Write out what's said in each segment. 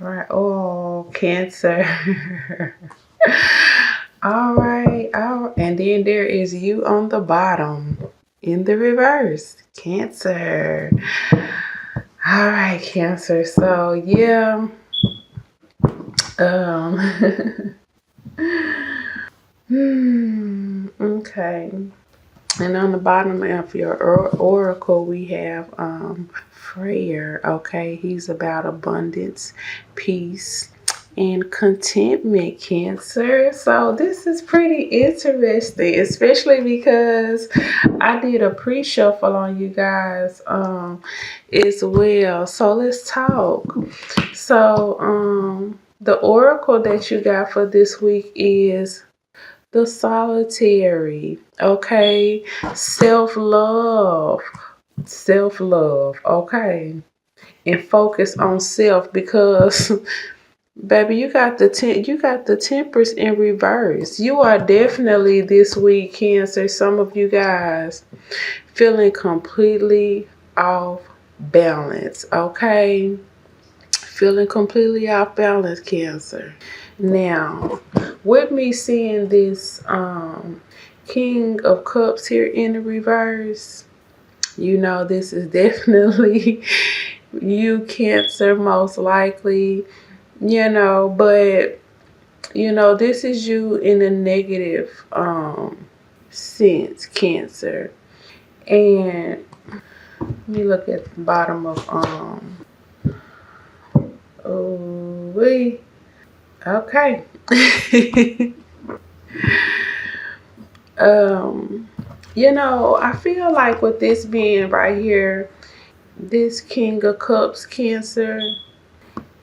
right. Oh, Cancer. All right. And then there is you on the bottom in the reverse. Cancer. All right, Cancer. So, yeah. Um, okay. And on the bottom of your oracle, we have Freyr. Okay, he's about abundance, peace, and contentment, Cancer. So this is pretty interesting, especially because I did a pre-shuffle on you guys as well. So let's talk. So the oracle that you got for this week is the Solitary. Okay, self-love, self-love. Okay, and focus on self because baby, you got the Temperance in reverse. You are definitely this week, Cancer. Some of you guys feeling completely off balance. Okay, feeling completely off balance, Cancer. Now, with me seeing this King of Cups here in the reverse, you know this is definitely you, Cancer, most likely. But this is you in a negative sense, Cancer. And let me look at the bottom of oh wait. Okay. I feel like with this being right here, this King of Cups, Cancer,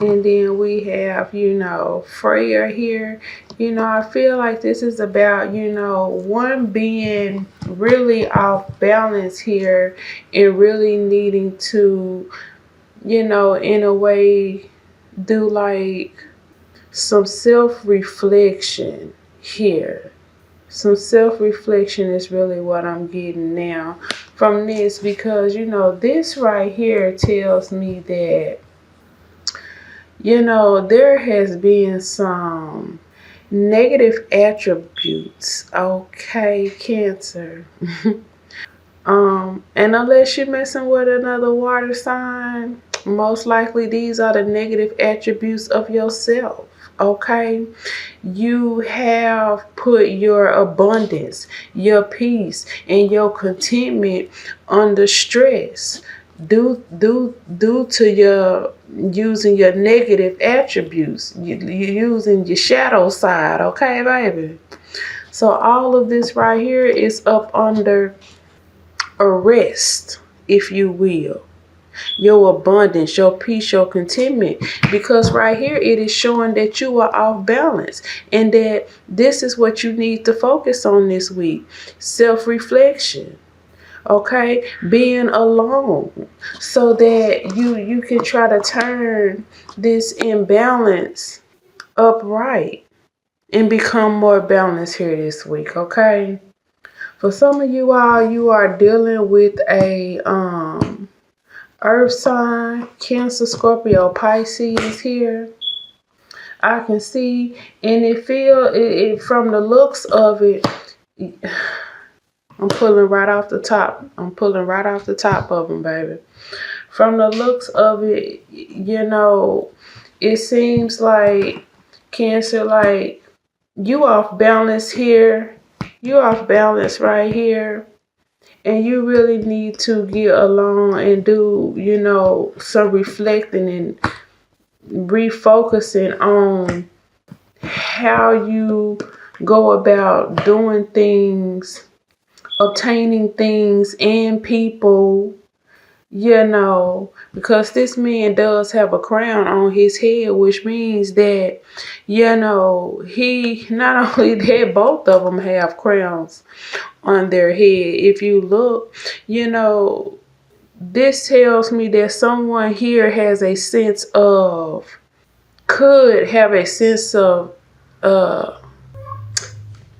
and then we have, Freya here. I feel like this is about, one being really off balance here and really needing to, in a way, do like some self-reflection here. Some self-reflection is really what I'm getting now from this because, this right here tells me that, there has been some negative attributes. Okay, Cancer. And unless you're messing with another water sign, most likely these are the negative attributes of yourself. Okay, you have put your abundance, your peace, and your contentment under stress due to your using your negative attributes, you using your shadow side. Okay, baby. So all of this right here is up under arrest, if you will. Your abundance, your peace, your contentment, because right here it is showing that you are off balance and that this is what you need to focus on this week. Self-reflection. Okay, being alone so that you can try to turn this imbalance upright and become more balanced here this week. Okay, for some of you all, you are dealing with a earth sign, Cancer, Scorpio, Pisces here. I can see, and it from the looks of it. I'm pulling right off the top. I'm pulling right off the top of them, baby. From the looks of it, it seems like, Cancer, like you off balance here. You off balance right here. And you really need to get along and do, some reflecting and refocusing on how you go about doing things, obtaining things and people, because this man does have a crown on his head, which means that, he not only that, both of them have crowns on their head. If you look, this tells me that someone here has a sense of, could have a sense of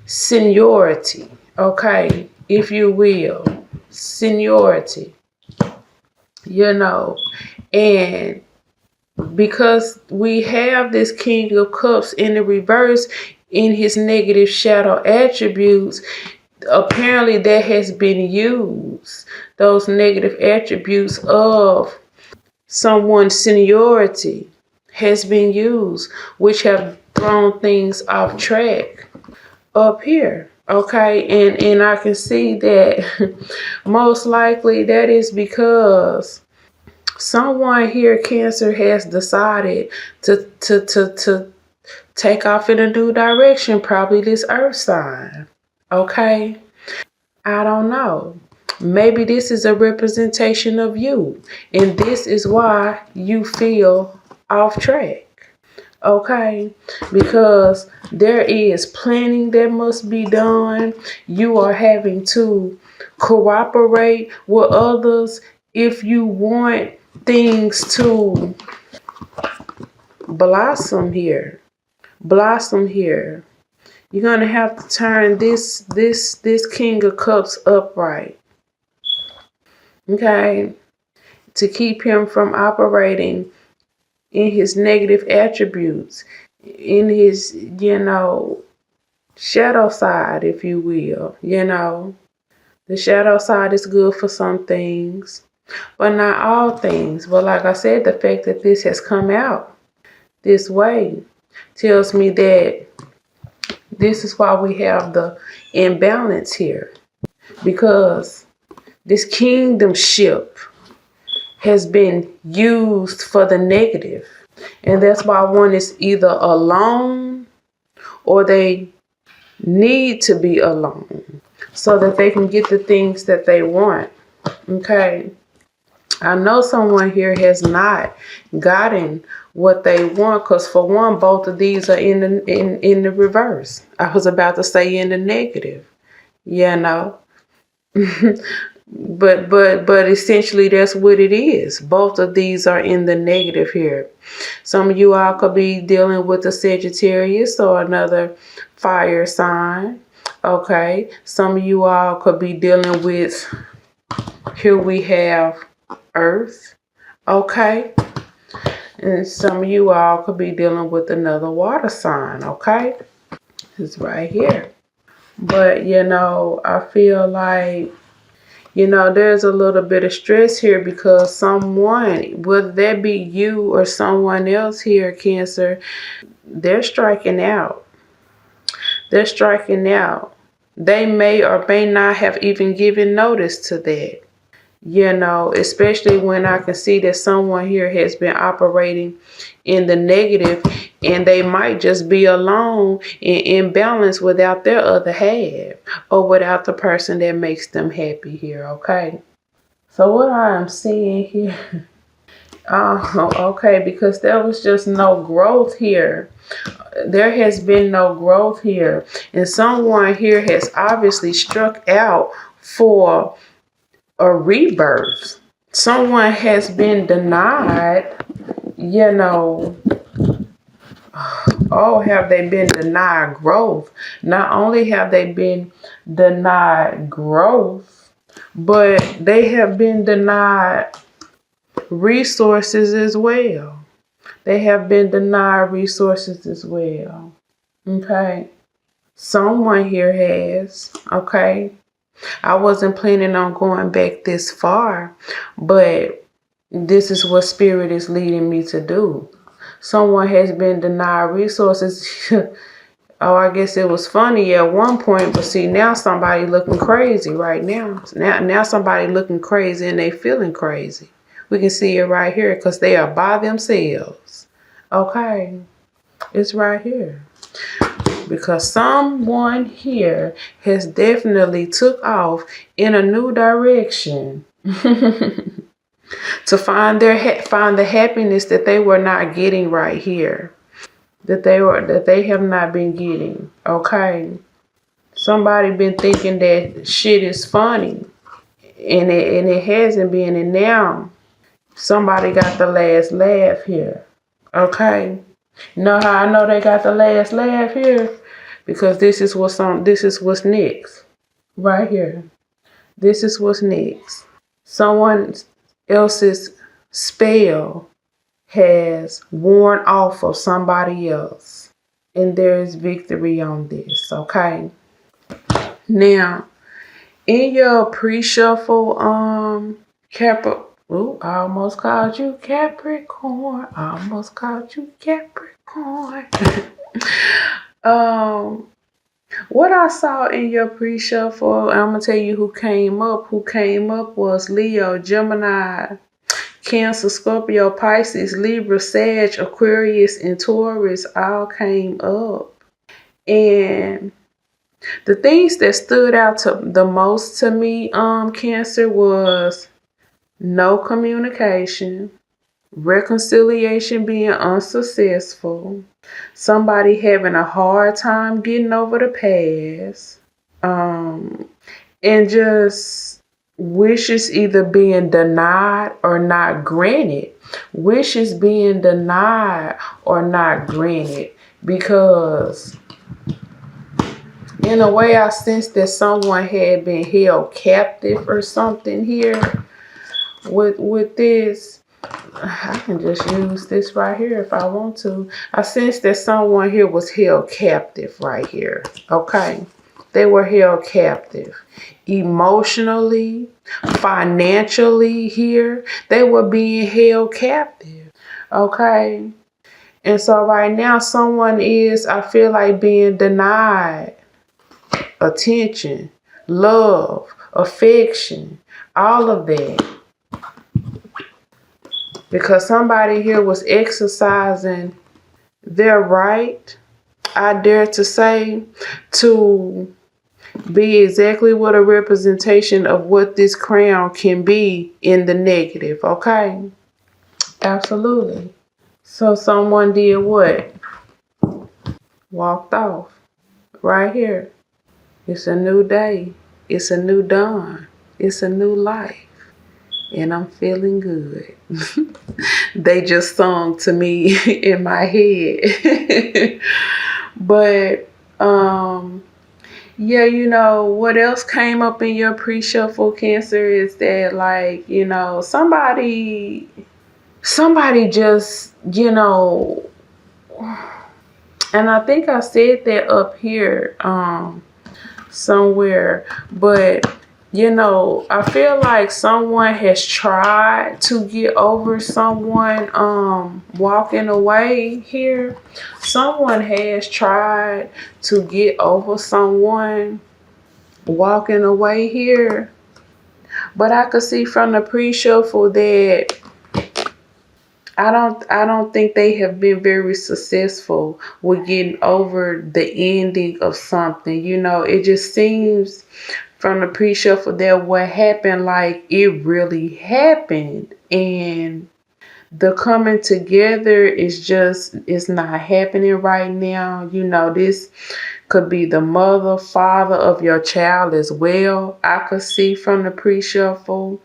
seniority, okay, if you will, seniority, and because we have this King of Cups in the reverse in his negative shadow attributes, apparently that has been used. Those negative attributes of someone's seniority has been used, which have thrown things off track up here. Okay, and I can see that most likely that is because someone here, Cancer, has decided to take off in a new direction, probably this earth sign. Okay, I don't know. Maybe this is a representation of you, and this is why you feel off track. Okay, because there is planning that must be done. You are having to cooperate with others if you want things to blossom here. Blossom here. You're gonna have to turn this King of Cups upright. Okay, to keep him from operating in his negative attributes, in his, shadow side, if you will. The shadow side is good for some things, but not all things. But like I said, the fact that this has come out this way tells me that this is why we have the imbalance here, because this kingdomship has been used for the negative. And that's why one is either alone or they need to be alone so that they can get the things that they want. Okay. I know someone here has not gotten what they want, because for one, both of these are in the reverse. I was about to say in the negative. But essentially that's what it is. Both of these are in the negative here. Some of you all could be dealing with a Sagittarius or another fire sign. Okay. Some of you all could be dealing with, here we have Earth. Okay. And some of you all could be dealing with another water sign. Okay. It's right here. But I feel like there's a little bit of stress here because someone, whether that be you or someone else here, Cancer, they're striking out. They're striking out. They may or may not have even given notice to that. Especially when I can see that someone here has been operating in the negative, and they might just be alone and imbalanced without their other half or without the person that makes them happy here. Okay. So what I am seeing here, okay, because there was just no growth here. There has been no growth here. And someone here has obviously struck out for a rebirth. Someone has been denied, have they been denied growth? Not only have they been denied growth, but they have been denied resources as well. They have been denied resources as well. Okay. Someone here has. Okay. I wasn't planning on going back this far, but this is what Spirit is leading me to do. Someone has been denied resources. Oh, I guess it was funny at one point, but see, now somebody looking crazy right now. Now somebody looking crazy and they feeling crazy. We can see it right here because they are by themselves. Okay, it's right here. Because someone here has definitely took off in a new direction to find the happiness that they were not getting right here, that they have not been getting. Okay, somebody been thinking that shit is funny, and it hasn't been, and now somebody got the last laugh here. Okay. Know how I know they got the last laugh here? Because this is what's next. Right here. This is what's next. Someone else's spell has worn off of somebody else. And there is victory on this, okay? Now, in your pre-shuffle, Ooh, I almost called you Capricorn. I almost called you Capricorn. What I saw in your pre-shuffle, I'm gonna tell you who came up. Who came up was Leo, Gemini, Cancer, Scorpio, Pisces, Libra, Sag, Aquarius, and Taurus all came up. And the things that stood out to the most to me, Cancer, was no communication, reconciliation being unsuccessful, somebody having a hard time getting over the past, and just wishes either being denied or not granted. Wishes being denied or not granted, because in a way I sense that someone had been held captive or something here with this. I can just use this right here if I want to. I sense that someone here was held captive right here. Okay. They were held captive emotionally, financially here. They were being held captive. Okay. And so right now someone is, I feel like, being denied attention, love, affection, all of that. Because somebody here was exercising their right, I dare to say, to be exactly what a representation of what this crown can be in the negative, okay? Absolutely. So someone did what? Walked off. Right here. It's a new day. It's a new dawn. It's a new life. And I'm feeling good. They just sung to me in my head. But yeah, you know, what else came up in your pre-shuffle, Cancer, is that, like, you know, somebody just, you know, and I think I said that up here somewhere, but you know, I feel like someone has tried to get over someone walking away here. Someone has tried to get over someone walking away here. But I could see from the pre-shuffle that I don't think they have been very successful with getting over the ending of something. You know, it just seems from the pre-shuffle that what happened, like, it really happened, and the coming together is not happening right now. You know, this could be the mother, father of your child as well. I could see from the pre-shuffle.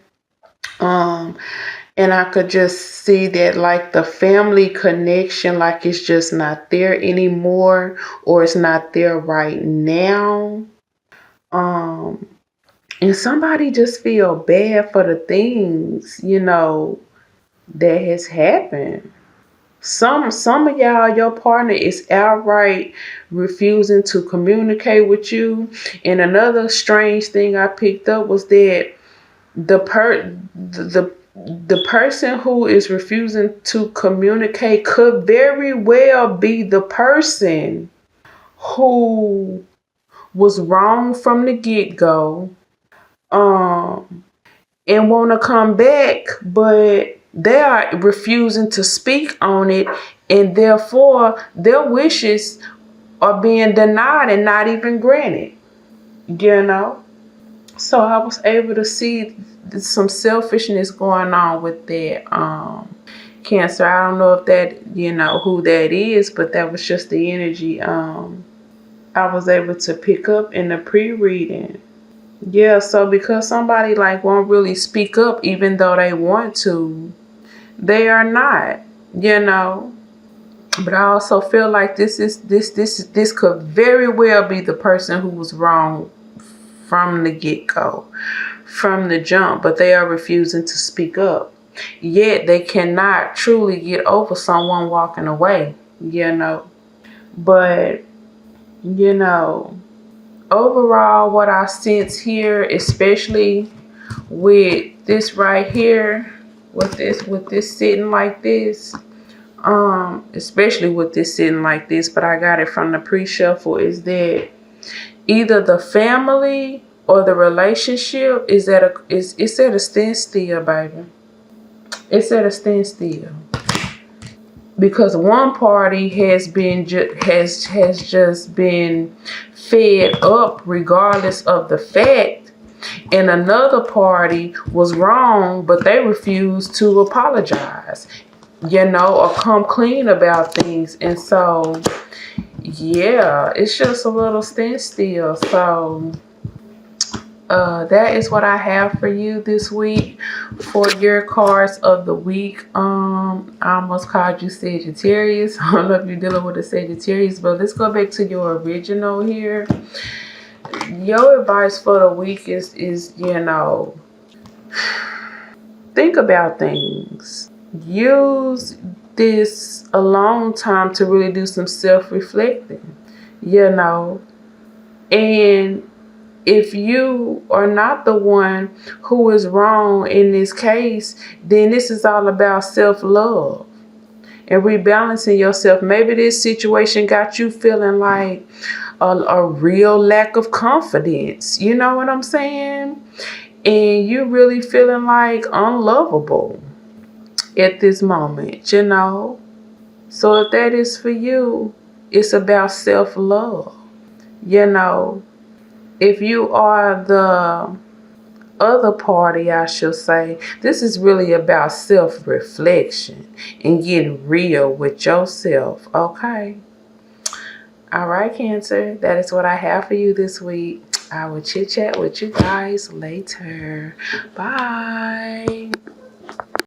And I could just see that, like, the family connection, like, it's just not there anymore, or it's not there right now. And somebody just feel bad for the things, you know, that has happened. Some of y'all, your partner is outright refusing to communicate with you. And another strange thing I picked up was that the person who is refusing to communicate could very well be the person who was wrong from the get-go, and want to come back, but they are refusing to speak on it, and therefore their wishes are being denied and not even granted, you know. So I was able to see some selfishness going on with that Cancer. I don't know if that, you know, who that is, but that was just the energy I was able to pick up in the pre-reading. Yeah, so because somebody, like, won't really speak up even though they want to, they are not, you know. But I also feel like this could very well be the person who was wrong from the get-go, from the jump, but they are refusing to speak up. yet they cannot truly get over someone walking away, you know. But, you know, overall, what I sense here, especially with this right here, with this sitting like this, especially with this sitting like this, but I got it from the pre-shuffle, is that either the family or the relationship is it's at a standstill, baby. It's at a standstill. Because one party has just been fed up regardless of the fact, and another party was wrong, but they refused to apologize, or come clean about things. And so, yeah, it's just a little standstill. So that is what I have for you this week for your cards of the week. I almost called you Sagittarius. I don't know if you're dealing with a Sagittarius, but let's go back to your original here. Your advice for the week is think about things. Use this alone time to really do some self-reflecting, and if you are not the one who is wrong in this case, then this is all about self-love and rebalancing yourself. Maybe this situation got you feeling like a real lack of confidence. You know what I'm saying? And you really feeling like unlovable at this moment, So if that is for you, it's about self-love, If you are the other party, I should say, this is really about self-reflection and getting real with yourself, okay? All right, Cancer, that is what I have for you this week. I will chit-chat with you guys later. Bye.